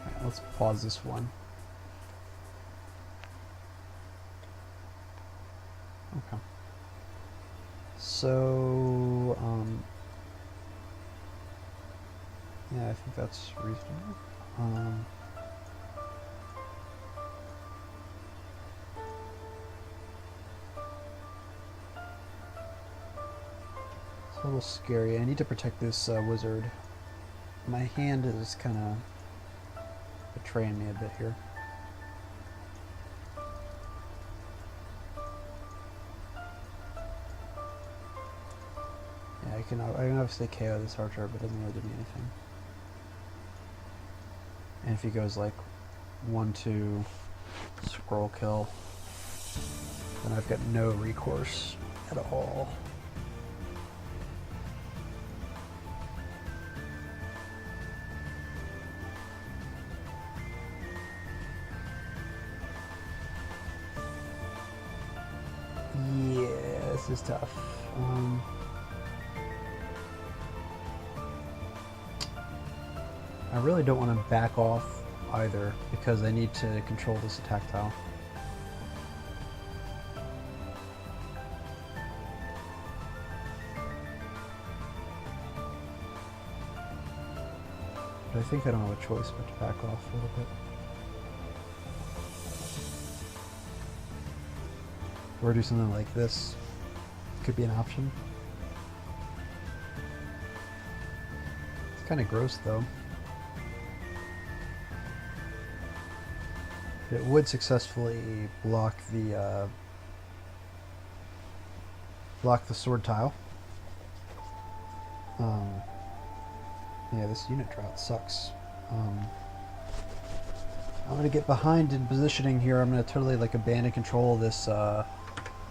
Alright, let's pause this one. Okay. So, yeah, I think that's reasonable. It's a little scary. I need to protect this wizard. My hand is kind of betraying me a bit here. Yeah, I can obviously KO this archer, but it doesn't really do me anything. And if he goes like 1-2 scroll kill, then I've got no recourse at all. Yeah, this is tough. I really don't want to back off either, because I need to control this attack tile. But I think I don't have a choice but to back off a little bit. Or do something like this. Could be an option. It's kind of gross though. It would successfully block the sword tile. Yeah, this unit drought sucks. I'm gonna get behind in positioning here. I'm gonna totally like abandon control of this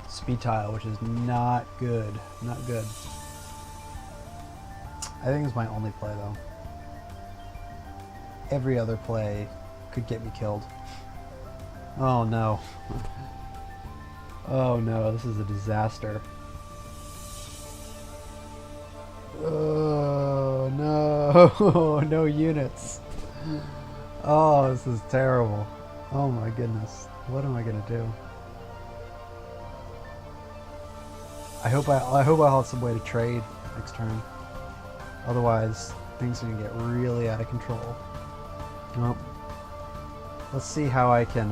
speed tile, which is not good. Not good. I think it's my only play though. Every other play could get me killed. Oh no. Oh no, this is a disaster. Oh no, no units. Oh, this is terrible. Oh my goodness. What am I gonna do? I hope I'll have some way to trade next turn. Otherwise, things are gonna get really out of control. Well, let's see how I can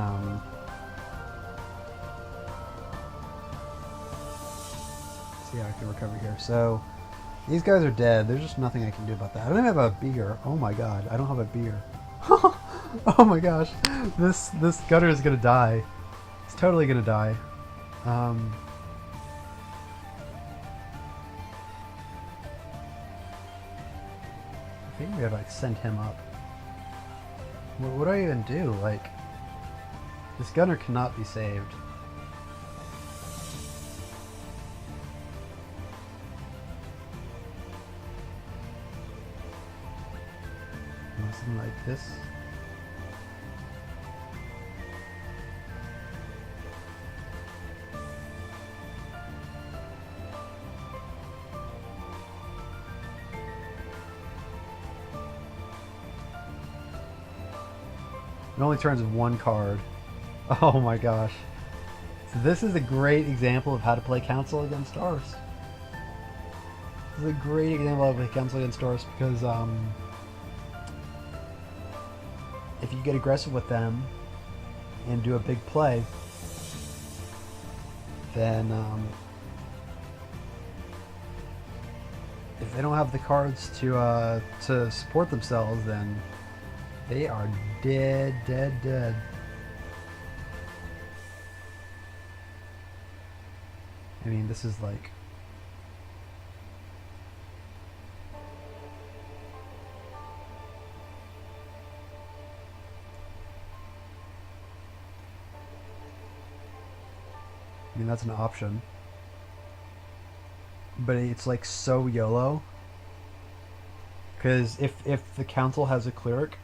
Yeah, I can recover here. So these guys are dead. There's just nothing I can do about that. I don't even have a beer. Oh my god, I don't have a beer. Oh my gosh, this gunner is gonna die. It's totally gonna die. I think we gotta like send him up. What do I even do? Like, this gunner cannot be saved. Something like this. It only turns one card. Oh my gosh. So this is a great example of how to play Council against Ars. This is a great example of how to play Council against Ars because if you get aggressive with them and do a big play, then if they don't have the cards to support themselves, then they are dead, dead, dead. I mean, this is like... I mean, that's an option. But it's like so YOLO. Because if the council has a cleric,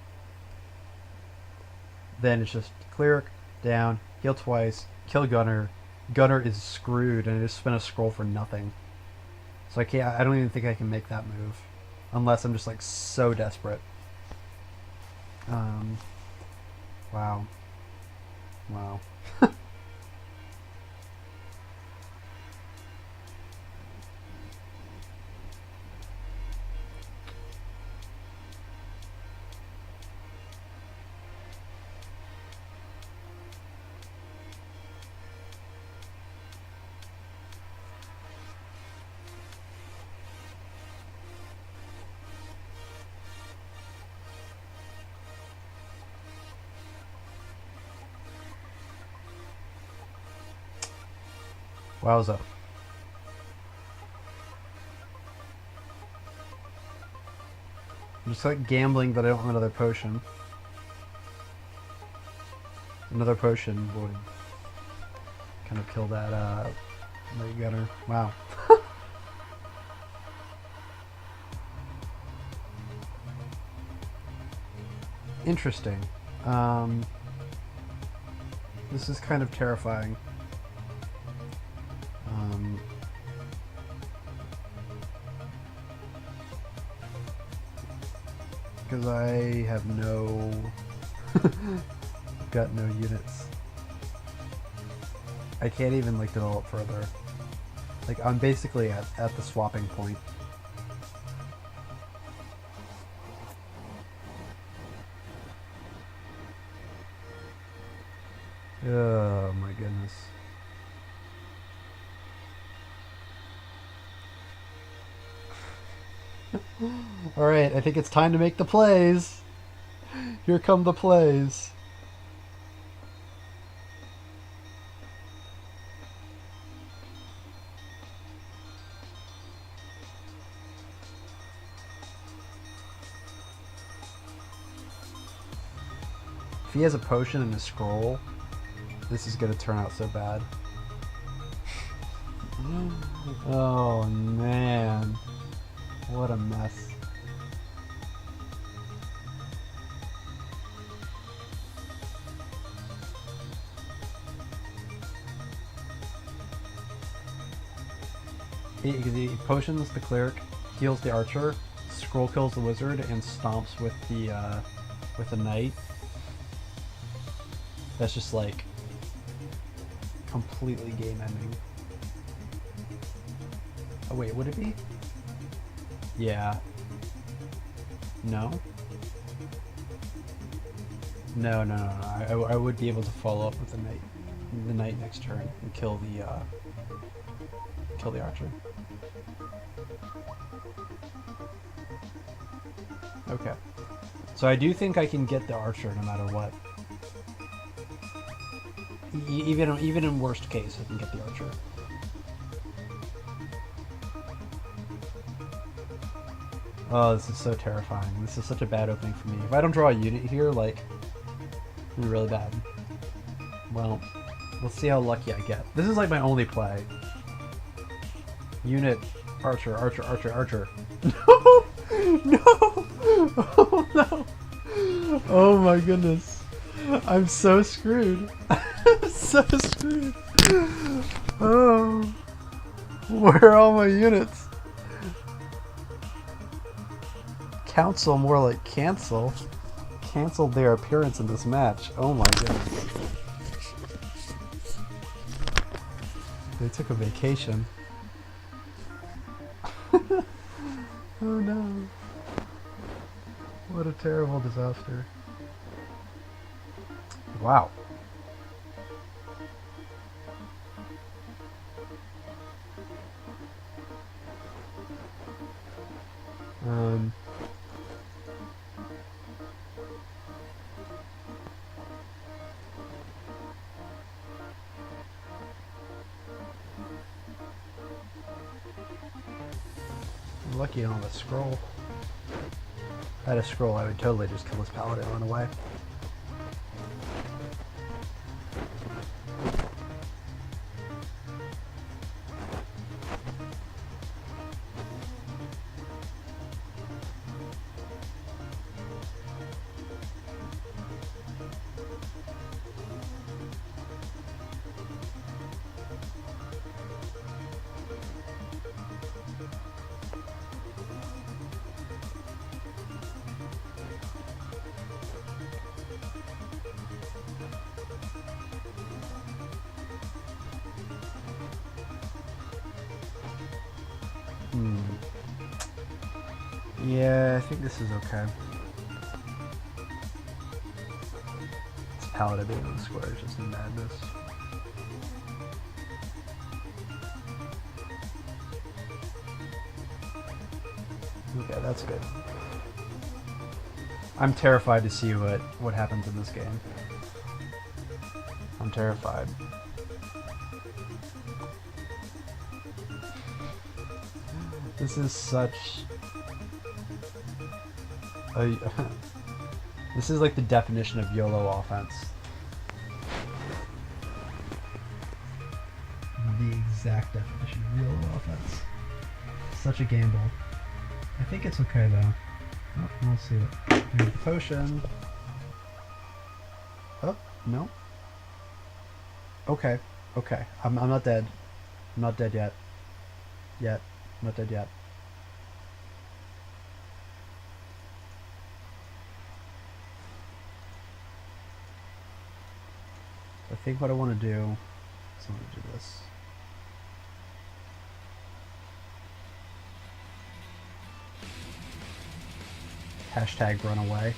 then it's just cleric, down, heal twice, kill gunner. Gunner is screwed and I just spent a scroll for nothing. So I don't even think I can make that move. Unless I'm just like so desperate. Wow. Wow. Wowza. I'm just like gambling that I don't have another potion. Another potion would kind of kill that light gunner. Wow. Interesting. This is kind of terrifying. Because I have no... got no units. I can't even like develop further. Like I'm basically at the swapping point. Oh my goodness. Alright, I think it's time to make the plays. Here come the plays. If he has a potion and a scroll, this is gonna turn out so bad. Oh man. What a mess. He potions the cleric, heals the archer, scroll kills the wizard, and stomps with the knight. That's just like completely game ending. Oh wait, would it be? Yeah. No? No. I would be able to follow up with the knight. the knight next turn and kill the archer. Okay. So I do think I can get the archer no matter what. Even in worst case, I can get the archer. Oh, this is so terrifying. This is such a bad opening for me. If I don't draw a unit here, like, it's really bad. Well, let's see how lucky I get. This is like my only play. Unit, archer, archer, archer, archer. No! No! Oh no! Oh my goodness. I'm so screwed. I'm so screwed. Oh. Where are all my units? Council, more like cancel. Canceled their appearance in this match. Oh my goodness. They took a vacation. Oh no. What a terrible disaster. Wow. I'm lucky I don't have a scroll. If I had a scroll, I would totally just kill this paladin and run away. Yeah, I think this is okay. This paladin being on the square is just madness. Okay, that's good. I'm terrified to see what happens in this game. I'm terrified. This is such a this is like the definition of YOLO offense. The exact definition of YOLO offense. Such a gamble. I think it's okay though. Oh, we'll see it. Here's the potion. Oh, no. Okay, okay. I'm not dead. I'm not dead yet. I'm not dead yet. I think what I want to do is I'm going to do this. Hashtag run away.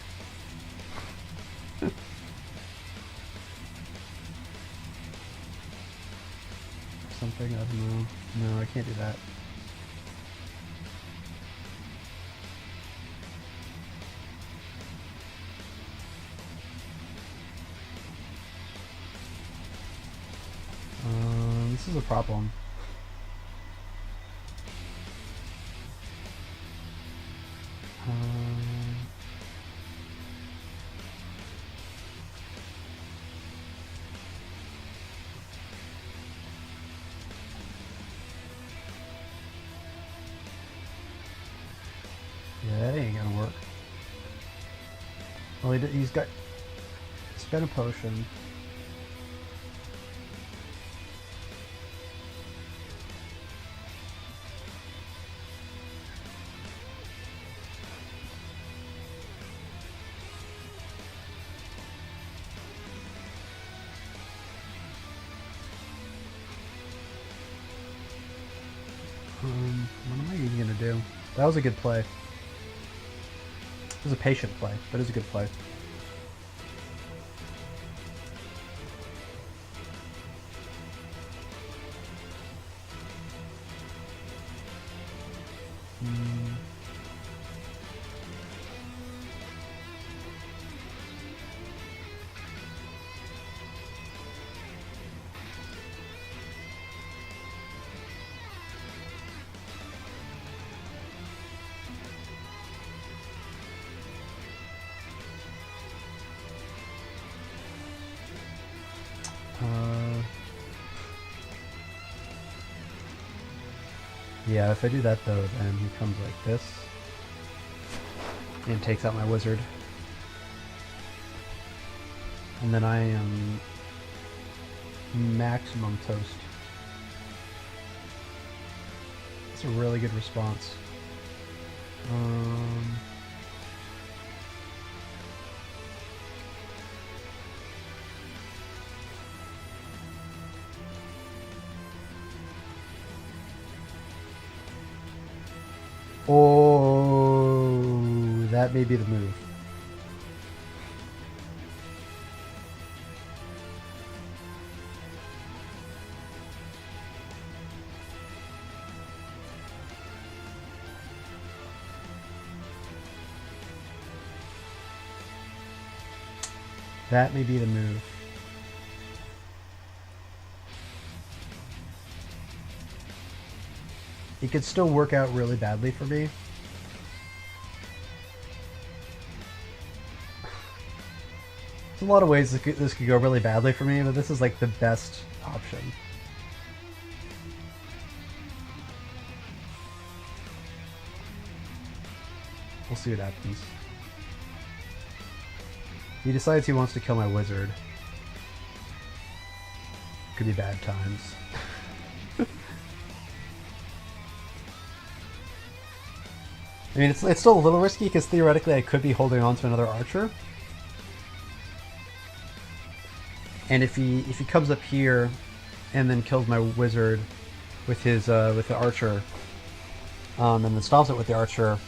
Something, I don't know. No, I can't do that. This is a problem. Yeah, that ain't gonna work. Well, he's spent a potion. What am I even gonna do? That was a good play. It was a patient play, but it was a good play. Yeah, if I do that though, then he comes like this and takes out my wizard. And then I am maximum toast. That's a really good response. Oh, that may be the move. That may be the move. It could still work out really badly for me. There's a lot of ways this could go really badly for me, but this is like the best option. We'll see what happens. He decides he wants to kill my wizard. Could be bad times. I mean, it's still a little risky because theoretically I could be holding on to another archer. And if he comes up here and then kills my wizard with his with the archer, and then stops it with the archer,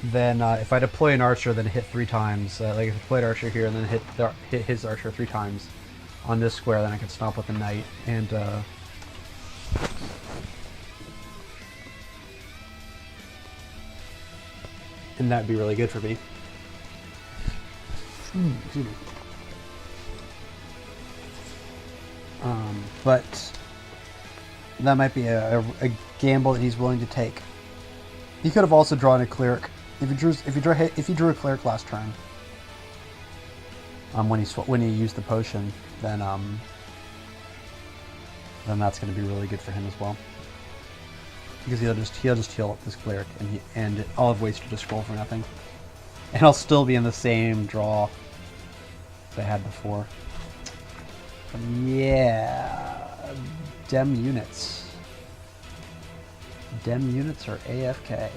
then if I deploy an archer, then hit 3 times. Like if I deploy an archer here and then hit his archer 3 times on this square, then I can stomp with the knight and. And that'd be really good for me. Excuse me. But that might be a gamble that he's willing to take. He could have also drawn a cleric if he drew a cleric last turn. When he used the potion, then that's going to be really good for him as well. Because he'll just heal up this cleric, and I'll have wasted a scroll for nothing, and I'll still be in the same draw that I had before. Yeah, dem units. Dem units are AFK.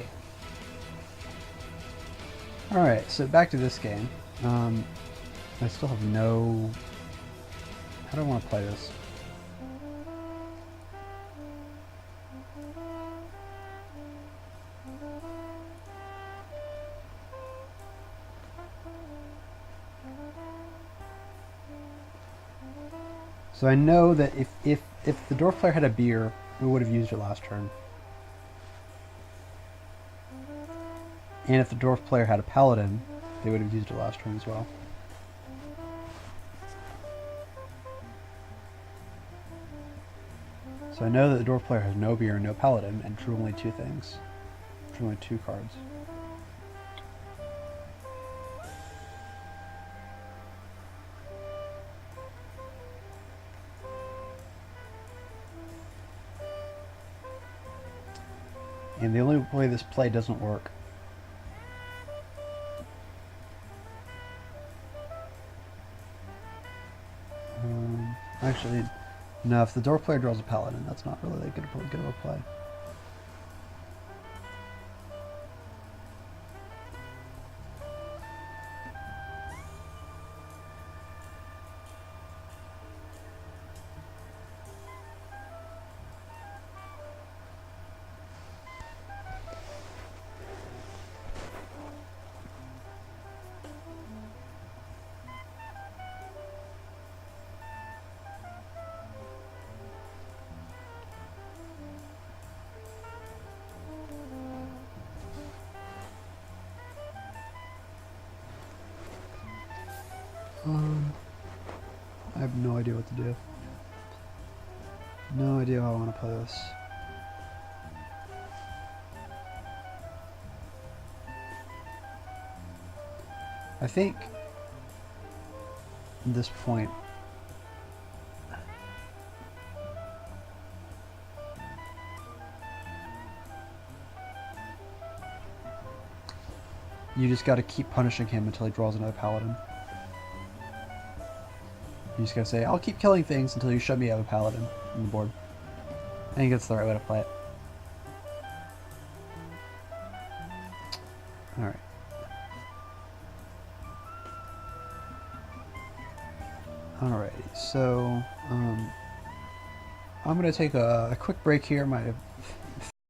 All right, so back to this game. I still have no. How do I want to play this? So I know that if the dwarf player had a beer, we would have used it last turn. And if the dwarf player had a paladin, they would have used it last turn as well. So I know that the dwarf player has no beer and no paladin, and drew only 2 things. Drew only 2 cards. And the only way this play doesn't work actually, no, if the dwarf player draws a paladin, that's not really that good of a play. I have no idea what to do. No idea how I want to play this. I think at this point you just got to keep punishing him until he draws another paladin. You just gotta say, I'll keep killing things until you show me you have a paladin on the board. I think that's the right way to play it. Alright. Alrighty, so I'm going to take a quick break here. My